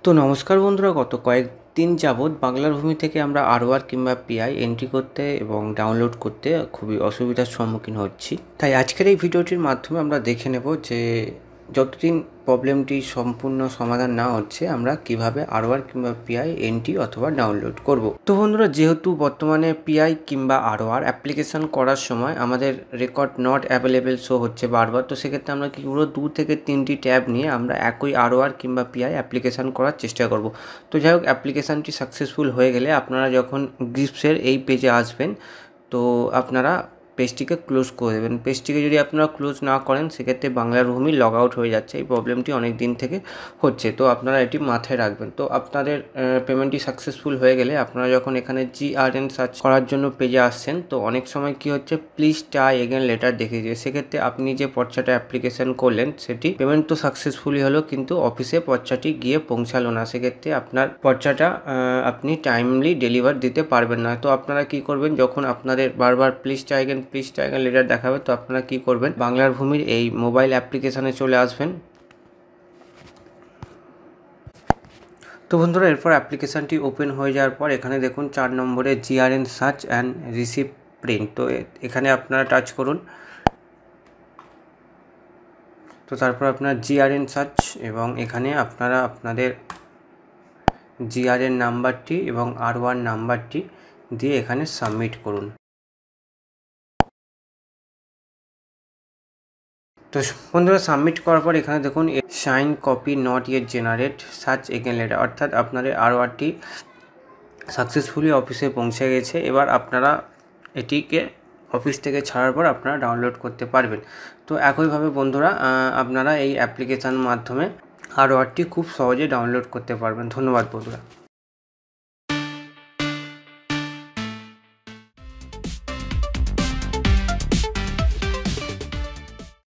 তো নমস্কার বন্ধুরা, গত কয়েকদিন যাবৎ বাংলার ভূমি থেকে আমরা আরওআর কিংবা পিআই এন্ট্রি করতে এবং ডাউনলোড করতে খুবই অসুবিধার সম্মুখীন হচ্ছি। তাই আজকের এই ভিডিওটির মাধ্যমে আমরা দেখে নেব যে যতদিন প্রবলেমটি সম্পূর্ণ সমাধান না হচ্ছে আমরা কিভাবে আরওআর কিংবা পিআই এন্ট্রি অথবা ডাউনলোড করব। তো বন্ধুরা, যেহেতু বর্তমানে পিআই কিংবা আরওআর অ্যাপ্লিকেশান করার সময় আমাদের রেকর্ড নট অ্যাভেলেবেল শো হচ্ছে বারবার, তো সেক্ষেত্রে আমরা কি করবো, 2 থেকে 3টি ট্যাব নিয়ে আমরা একই আরওআর কিংবা পিআই অ্যাপ্লিকেশান করার চেষ্টা করব। তো যাই হোক, অ্যাপ্লিকেশানটি সাকসেসফুল হয়ে গেলে আপনারা যখন গ্রিপসের এই পেজে আসবেন, তো আপনারা পেজটিকে ক্লোজ করে দেবেন। পেজটিকে যদি আপনারা ক্লোজ না করেন, সেক্ষেত্রে বাংলার ভূমি লগ আউট হয়ে যাচ্ছে। এই প্রবলেমটি অনেক দিন থেকে হচ্ছে, তো আপনারা এটি মাথায় রাখবেন। তো আপনাদের পেমেন্টটি সাকসেসফুল হয়ে গেলে আপনারা যখন এখানে GRN সার্চ করার জন্য পেজে আসছেন, তো অনেক সময় কি হচ্ছে, প্লিজ ট্রাই এগেন লেটার দেখিয়ে দিয়ে, সেক্ষেত্রে আপনি যে পর্চাটা অ্যাপ্লিকেশন করলেন সেটি পেমেন্ট তো সাকসেসফুলি হলো, কিন্তু অফিসে পর্চাটি গিয়ে পৌঁছালো না। সেক্ষেত্রে আপনার পর্চাটা আপনি টাইমলি ডেলিভার দিতে পারবেন না। তো আপনারা কি করবেন, যখন আপনাদের বারবার প্লিজ ট্রাই এগেন লেটার দেখাবে, তো আপনারা কি করবেন, বাংলার ভূমির এই মোবাইল অ্যাপ্লিকেশানে চলে আসবেন। তো বন্ধুরা, এরপর অ্যাপ্লিকেশানটি ওপেন হয়ে যাওয়ার পর এখানে দেখুন 4 নম্বরে GRN search and receive print, তো এখানে আপনারা টাচ করুন। তো তারপর আপনার GRN সার্চ এবং এখানে আপনারা আপনাদের GRN নাম্বারটি এবং R1 নাম্বারটি দিয়ে এখানে সাবমিট করুন। তো বন্ধুরা, সাবমিট করার পর এখানে দেখুন sign copy not yet generate search again letter, অর্থাৎ আপনাদের আরওআরটি সাকসেসফুলি অফিসে পৌঁছে গেছে। এবার আপনারা এটিকে অফিস থেকে ছাড়ার পর আপনারা ডাউনলোড করতে পারবেন। তো একইভাবে বন্ধুরা, আপনারা এই অ্যাপ্লিকেশান মাধ্যমে আরওআরটি খুব সহজে ডাউনলোড করতে পারবেন। ধন্যবাদ বন্ধুরা।